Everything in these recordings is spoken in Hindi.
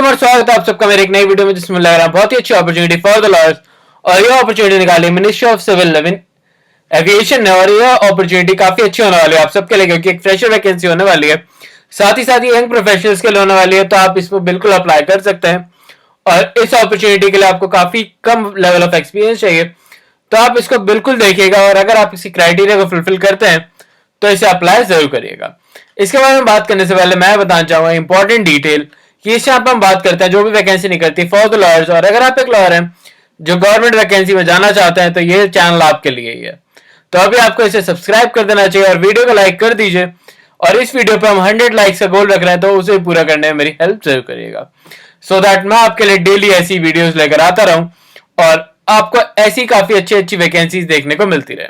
और स्वागत है आप सबका मेरे एक नई वीडियो में जिसमें लग रहा है बहुत ही अच्छी अपॉर्चुनिटी फॉर द लॉयर्स। और ये अपॉर्चुनिटी निकाली मिनिस्ट्री ऑफ सिविल एविएशन ने और ये अपॉर्चुनिटी काफी अच्छी होने वाली है आप सबके लिए क्योंकि एक फ्रेशर वैकेंसी होने वाली है, साथ ही साथ ये यंग प्रोफेशनल्स के लिए होने वाली है, तो आप इसको बिल्कुल अप्लाई कर सकते हैं। और इस अपॉर्चुनिटी के लिए आपको काफी कम लेवल ऑफ एक्सपीरियंस चाहिए, तो आप इसको बिल्कुल देखिएगा और अगर आप इसी क्राइटेरिया को फुलफिल करते हैं तो इसे अप्लाई जरूर करिएगा। इसके बारे में बात करने से पहले मैं बताना चाहूंगा इंपॉर्टेंट डिटेल कि इस यहाँ पर हम बात करते हैं जो भी वैकेंसी निकलती है फॉर द लॉयर्स। और अगर आप एक लॉयर हैं जो गवर्नमेंट वैकेंसी में जाना चाहते हैं तो ये चैनल आपके लिए ही है, तो अभी आपको इसे सब्सक्राइब कर देना चाहिए और वीडियो को लाइक कर दीजिए। और इस वीडियो पे हम 100 लाइक्स का गोल रख रहे हैं, तो उसे पूरा करने में मेरी हेल्प जरूर करिएगा, सो दैट मैं आपके लिए डेली ऐसी वीडियोस लेकर आता रहूं और आपको ऐसी काफी अच्छी अच्छी वैकेंसीज देखने को मिलती रहे।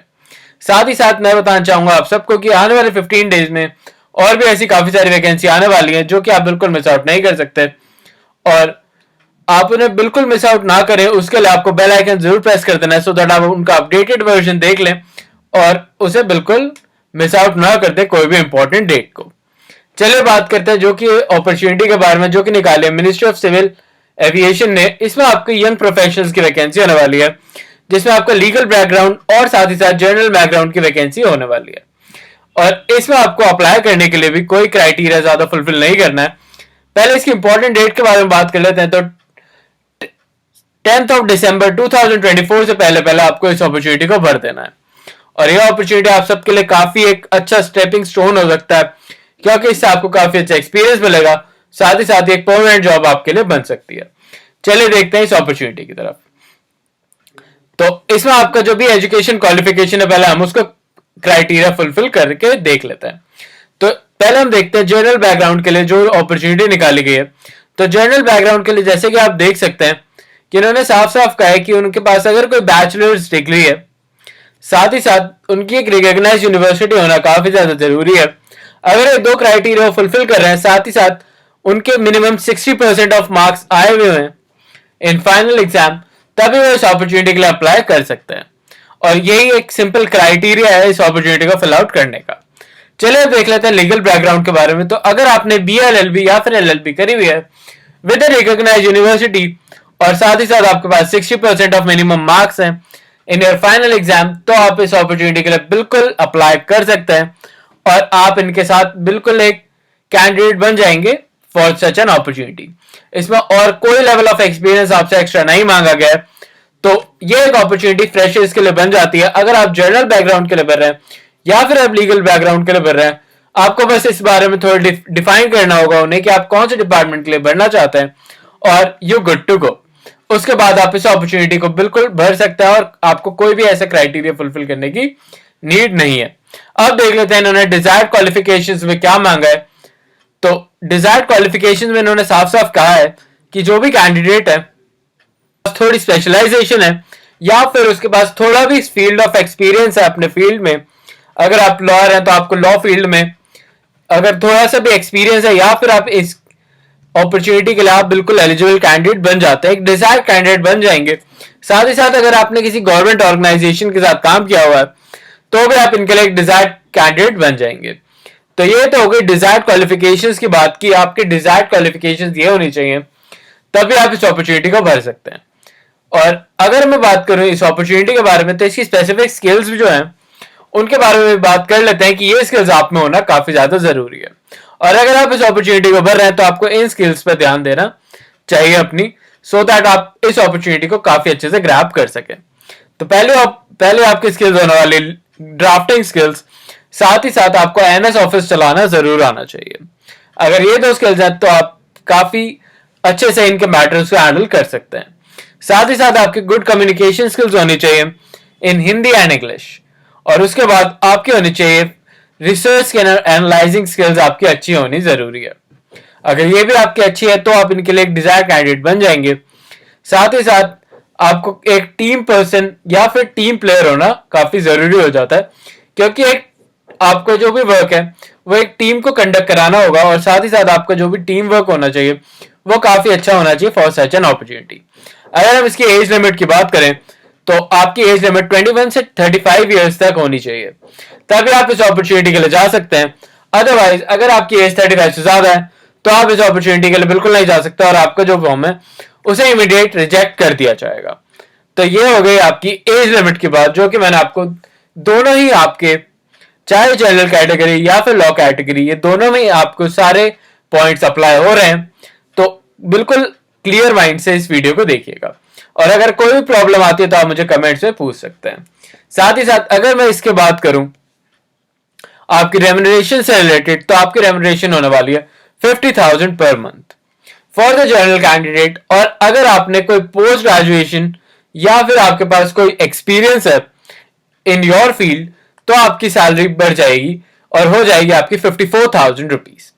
साथ ही साथ मैं बताना चाहूंगा आप सबको कि आने वाले 15 डेज में और भी ऐसी काफी सारी वैकेंसी आने वाली है जो कि आप बिल्कुल मिस आउट नहीं कर सकते, और आप उन्हें बिल्कुल मिस आउट ना करें उसके लिए आपको बेल आइकन जरूर प्रेस कर देना है, सो दैट आप उनका अपडेटेड वर्जन देख लें और उसे बिल्कुल मिस आउट ना करते कोई भी इंपॉर्टेंट डेट को। चलिए बात करते हैं जो कि अपॉर्चुनिटी के बारे में जो कि निकाले मिनिस्ट्री ऑफ सिविल एविएशन ने। इसमें आपको यंग प्रोफेशनल्स की वैकेंसी होने वाली है जिसमें आपका लीगल बैकग्राउंड और साथ ही साथ जनरल बैकग्राउंड की वैकेंसी होने वाली है। और इसमें आपको अप्लाई करने के लिए भी कोई क्राइटेरिया ज्यादा फुलफिल नहीं करना है। पहले इसकी इंपॉर्टेंट डेट के बारे में बात कर लेते हैं, तो 10th of December 2024 से पहले पहले आपको इस अपॉर्चुनिटी को भर देना है। और यह अपॉर्चुनिटी आप सबके लिए काफी एक अच्छा स्टेपिंग स्टोन हो सकता है क्योंकि इससे आपको काफी अच्छा एक्सपीरियंस मिलेगा, साथ ही साथ एक परमानेंट जॉब आपके लिए बन सकती है। चलिए देखते हैं इस अपॉर्चुनिटी की तरफ। तो इसमें आपका जो भी एजुकेशन क्वालिफिकेशन है पहले हम उसको क्राइटेरिया फुलफिल करके देख लेते हैं। तो पहले हम देखते हैं जनरल बैकग्राउंड के लिए जो अपॉर्चुनिटी निकाली गई है। तो जनरल बैकग्राउंड के लिए जैसे कि आप देख सकते हैं कि इन्होंने साफ साफ कहा है कि उनके पास अगर कोई बैचलर्स डिग्री है, साथ ही साथ उनकी एक रिकॉग्नाइज्ड यूनिवर्सिटी होना काफी ज्यादा जरूरी है। अगर ये दो क्राइटेरिया फुलफिल कर रहे हैं, साथ ही साथ उनके मिनिमम 60% ऑफ मार्क्स आए हुए हैं इन फाइनल एग्जाम, तभी वो इस अपॉर्चुनिटी के लिए अप्लाई कर सकते हैं। और यही एक सिंपल क्राइटेरिया है इस अपॉर्चुनिटी को फिल आउट करने का। चलिए देख लेते हैं लीगल बैकग्राउंड के बारे में। तो अगर आपने BLLB या फिर LLB करी हुई है विद रिकॉग्नाइज्ड यूनिवर्सिटी और साथ ही साथ आपके पास 60% ऑफ मिनिमम मार्क्स हैं इन योर फाइनल एग्जाम, तो आप इस अपॉर्चुनिटी के लिए बिल्कुल अप्लाई कर सकते हैं और आप इनके साथ बिल्कुल एक कैंडिडेट बन जाएंगे फॉर सच एन अपॉर्चुनिटी। इसमें और कोई लेवल ऑफ एक्सपीरियंस आपसे एक्स्ट्रा नहीं मांगा गया है, तो ये एक अपॉर्चुनिटी फ्रेशर्स के लिए बन जाती है। अगर आप जनरल बैकग्राउंड के लिए भर रहे हैं या फिर आप लीगल बैकग्राउंड के लिए भर रहे हैं, आपको बस इस बारे में थोड़ा डिफाइन करना होगा उन्हें कि आप कौन से डिपार्टमेंट के लिए भरना चाहते हैं और यू गुड टू गो। उसके बाद आप इस अपॉर्चुनिटी को बिल्कुल भर सकते हैं और आपको कोई भी ऐसा क्राइटेरिया फुलफिल करने की नीड नहीं है। अब देख लेते हैं इन्होंने डिजायर्ड क्वालिफिकेशंस में क्या मांगा है। तो डिजायर्ड क्वालिफिकेशंस में इन्होंने साफ साफ कहा है कि जो भी कैंडिडेट है थोड़ी स्पेशलाइजेशन है या फिर उसके पास थोड़ा भी फील्ड ऑफ एक्सपीरियंस है अपने फील्ड में, अगर आप लॉयर हैं तो आपको लॉ फील्ड में अगर थोड़ा सा भी एक्सपीरियंस है या फिर आप इस अपॉर्चुनिटी के लिए आप बिल्कुल एलिजिबल कैंडिडेट बन जाते हैं, एक डिजायर्ड कैंडिडेट बन जाएंगे। साथ ही साथ अगर आपने किसी गवर्नमेंट ऑर्गेनाइजेशन के साथ काम किया हुआ है तो भी आप इनके लिए एक डिजायर्ड कैंडिडेट बन जाएंगे। तो ये तो हो गई डिजायर्ड क्वालिफिकेशंस की बात की, आपके डिजायर्ड क्वालिफिकेशंस ये होनी चाहिए तभी आप इस अपॉर्चुनिटी को भर सकते हैं। और अगर मैं बात करूं इस अपॉर्चुनिटी के बारे में तो इसकी स्पेसिफिक स्किल्स भी जो हैं उनके बारे में बात कर लेते हैं कि ये स्किल्स आप में होना काफी ज्यादा जरूरी है। और अगर आप इस अपॉर्चुनिटी को भर रहे हैं तो आपको इन स्किल्स पर ध्यान देना चाहिए अपनी, सो दैट आप इस अपॉर्चुनिटी को काफी अच्छे से ग्रैब कर सकें। तो पहले आपकी स्किल्स होने वाली ड्राफ्टिंग स्किल्स, साथ ही साथ आपको MS ऑफिस चलाना जरूर आना चाहिए। अगर ये दो स्किल्स हैं तो आप काफी अच्छे से इनके मैटर्स को हैंडल कर सकते हैं। साथ ही साथ आपकी गुड कम्युनिकेशन स्किल्स होनी चाहिए इन हिंदी एंड इंग्लिश, और उसके बाद आपकी होनी चाहिए रिसर्च एनालाइजिंग स्किल्स आपकी अच्छी होनी जरूरी है। अगर ये भी आपकी अच्छी है तो आप इनके लिए एक डिजायर कैंडिडेट बन जाएंगे। साथ ही साथ आपको एक टीम पर्सन या फिर टीम प्लेयर होना काफी जरूरी हो जाता है, क्योंकि एक आपका जो भी वर्क है वो एक टीम को कंडक्ट कराना होगा और साथ ही साथ आपका जो भी टीम वर्क होना चाहिए वो काफी अच्छा होना चाहिए फॉर सच एन अपॉर्चुनिटी। अगर हम इसकी एज लिमिट की बात करें तो आपकी एज लिमिट 21 से 35 ईयर्स तक होनी चाहिए, तभी आप इस अपॉर्चुनिटी के लिए जा सकते हैं। अदरवाइज अगर आपकी एज 35 से ज्यादा है तो आप इस अपॉर्चुनिटी के लिए बिल्कुल नहीं जा सकते और आपका जो फॉर्म है उसे इमीडिएट रिजेक्ट कर दिया जाएगा। तो ये हो गई आपकी एज लिमिट की बात, जो कि मैंने आपको दोनों ही आपके, चाहे जनरल कैटेगरी या फिर लॉ कैटेगरी, ये दोनों में आपको सारे पॉइंट्स अप्लाई हो रहे हैं। तो बिल्कुल क्लियर माइंड से इस वीडियो को देखिएगा और अगर कोई भी प्रॉब्लम आती है तो आप मुझे कमेंट्स में पूछ सकते हैं। साथ ही साथ अगर मैं इसके बात करूं आपकी रेम्यूनरेशन से रिलेटेड, तो आपकी रेम्यूनरेशन होने वाली है 50,000 per month for the general candidate. और अगर आपने कोई पोस्ट ग्रेजुएशन या फिर आपके पास कोई एक्सपीरियंस है इन योर फील्ड, तो आपकी सैलरी बढ़ जाएगी और हो जाएगी आपकी 54,000 रुपीज।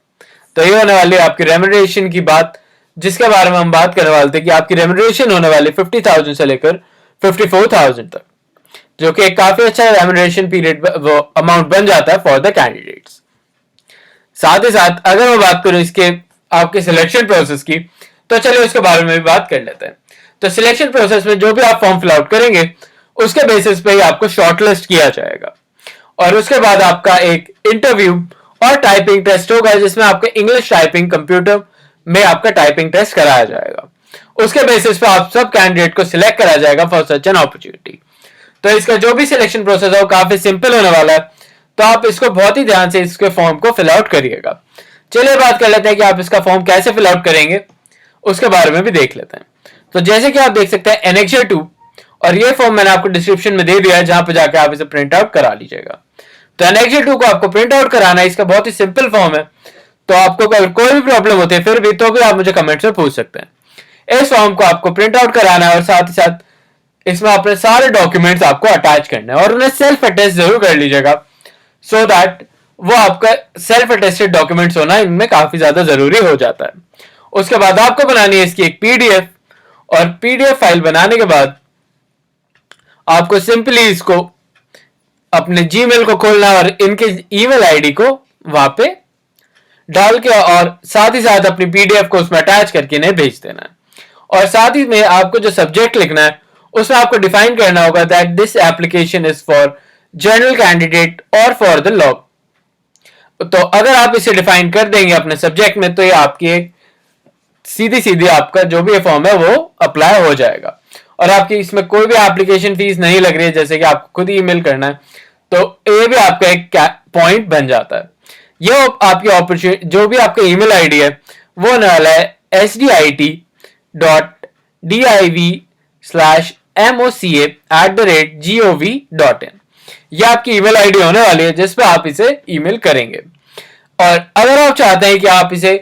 तो ये होने वाली है आपकी रेम्यूनरेशन की बात, जिसके बारे में हम बात करने वाले थे कि आपकी रेम्यूनरेशन होने वाली 50,000 से लेकर 54,000 तक, जो कि एक काफी अच्छा रेम्यूनरेशन पीरियड वो अमाउंट बन जाता है फॉर द कैंडिडेट्स। साथ ही साथ अगर मैं बात करूं इसके आपके सिलेक्शन प्रोसेस की, तो चलिए उसके बारे में भी बात कर लेते हैं। तो सिलेक्शन प्रोसेस में जो भी आप फॉर्म फिल आउट करेंगे उसके बेसिस पे ही आपको शॉर्टलिस्ट किया जाएगा और उसके बाद आपका एक इंटरव्यू और टाइपिंग टेस्ट होगा, जिसमें आपका इंग्लिश टाइपिंग कंप्यूटर में आपका टाइपिंग टेस्ट कराया जाएगा। उसके बेसिस पे आप सब कैंडिडेट को सिलेक्ट करा जाएगा फॉर सच एन अपॉर्चुनिटी। तो इसका जो भी सिलेक्शन प्रोसेस है वो काफी सिंपल होने वाला है, तो आप इसको बहुत ही ध्यान से इसके फॉर्म को फिल आउट करिएगा। चलिए बात कर लेते हैं कि आप इसका फॉर्म कैसे फिल आउट करेंगे, उसके बारे में भी देख लेते हैं। तो जैसे कि आप देख सकते हैं एनेक्सर 2, और ये फॉर्म मैंने आपको डिस्क्रिप्शन में दे दिया है, जहां पे जाकर आप इसे प्रिंट आउट करा लीजिएगा। तो एनेक्सर 2 को आपको प्रिंट आउट कराना है, इसका बहुत ही सिंपल फॉर्म है। तो आपको अगर कोई भी प्रॉब्लम होती है फिर भी, तो भी आप मुझे कमेंट्स में पूछ सकते हैं। इस फॉर्म को आपको प्रिंट आउट कराना है और साथ ही साथ इसमें अपने सारे डॉक्यूमेंट्स आपको अटैच करने हैं और उन्हें सेल्फ अटेस्ट जरूर कर लीजिएगा, सो दैट वो आपका सेल्फ अटेस्टेड डॉक्यूमेंट्स होना इनमें काफी ज्यादा जरूरी हो जाता है। उसके बाद आपको बनानी है इसकी एक पीडीएफ, और पीडीएफ फाइल बनाने के बाद आपको सिंपली इसको अपने जीमेल को खोलना और इनके ईमेल आईडी को वहां पे डाल के और साथ ही साथ अपनी पीडीएफ को उसमें अटैच करके इन्हें भेज देना है। और साथ ही में आपको जो सब्जेक्ट लिखना है उसमें आपको डिफाइन करना होगा that this application is for general candidate और फॉर द लॉ। तो अगर आप इसे डिफाइन कर देंगे अपने सब्जेक्ट में, तो ये आपकी एक सीधी सीधी आपका जो भी फॉर्म है वो अप्लाई हो जाएगा और आपकी इसमें कोई भी एप्लीकेशन फीस नहीं लग रही है, जैसे कि आपको खुद ईमेल करना है। तो ये भी आपका एक पॉइंट बन जाता है। ये आपकी अपॉर्चुनिटी, जो भी आपका ईमेल आईडी है वो होने वाला है sdit.div/moca@gov.in। ये आपकी ईमेल आईडी होने वाली है जिस पे आप इसे ईमेल करेंगे। और अगर आप चाहते हैं कि आप इसे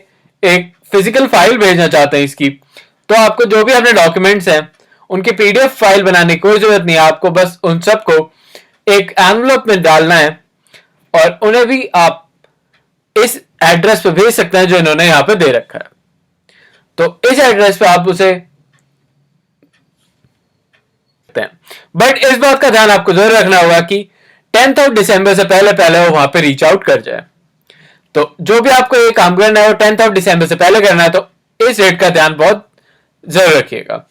एक फिजिकल फाइल भेजना चाहते हैं इसकी, तो आपको जो भी अपने डॉक्यूमेंट्स हैं उनकी पीडीएफ फाइल बनाने की कोई जरूरत नहीं है। आपको बस उन सबको एक एनवलप में डालना है और उन्हें भी आप इस एड्रेस पे भेज सकते हैं जो इन्होंने यहां पे दे रखा है। तो इस एड्रेस पे आप उसे, बट इस बात का ध्यान आपको जरूर रखना होगा कि 10th दिसंबर से पहले पहले वो वहां पे रीच आउट कर जाए। तो जो भी आपको ये काम करना है वो 10th दिसंबर से पहले करना है, तो इस डेट का ध्यान बहुत जरूर रखिएगा।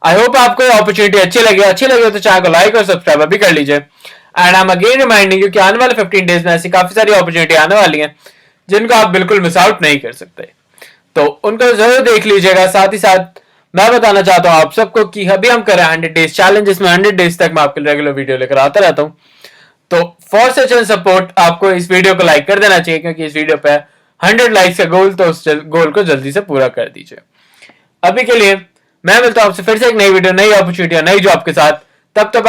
आई होप आपको अपॉर्चुनिटी अच्छी लगे तो चैनल को लाइक और सब्सक्राइब अभी कर लीजिए। And I am again reminding you कि आने वाले 15 डेज में ऐसी काफी सारी अपॉर्चुनिटी आने वाली हैं जिनको आप बिल्कुल मिस आउट नहीं कर सकते, तो उनको जरूर देख लीजिएगा। साथ ही साथ मैं बताना चाहता हूं आप सबको कि अभी हम कर रहे हैं 100 डेज चैलेंज, जिसमें 100 डेज तक मैं आपके रेगुलर वीडियो लेकर आता रहता हूं। तो फॉर सच एंड सपोर्ट आपको इस वीडियो को लाइक कर देना चाहिए, क्योंकि इस वीडियो पे 100 लाइक्स का गोल, तो उस गोल को जल्दी से पूरा कर दीजिए। अभी के लिए मैं मिलता हूं आपसे फिर से एक नई वीडियो, नई अपॉर्चुनिटी, नई जॉब के साथ। तब तक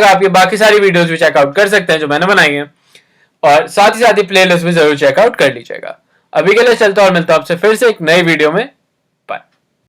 आप ये बाकी सारी वीडियोस भी चेकआउट कर सकते हैं जो मैंने बनाई हैं, और साथ ही प्लेलिस्ट भी जरूर चेकआउट कर लीजिएगा। अभी के लिए चलता और मिलता हूं आपसे फिर से एक नई वीडियो में।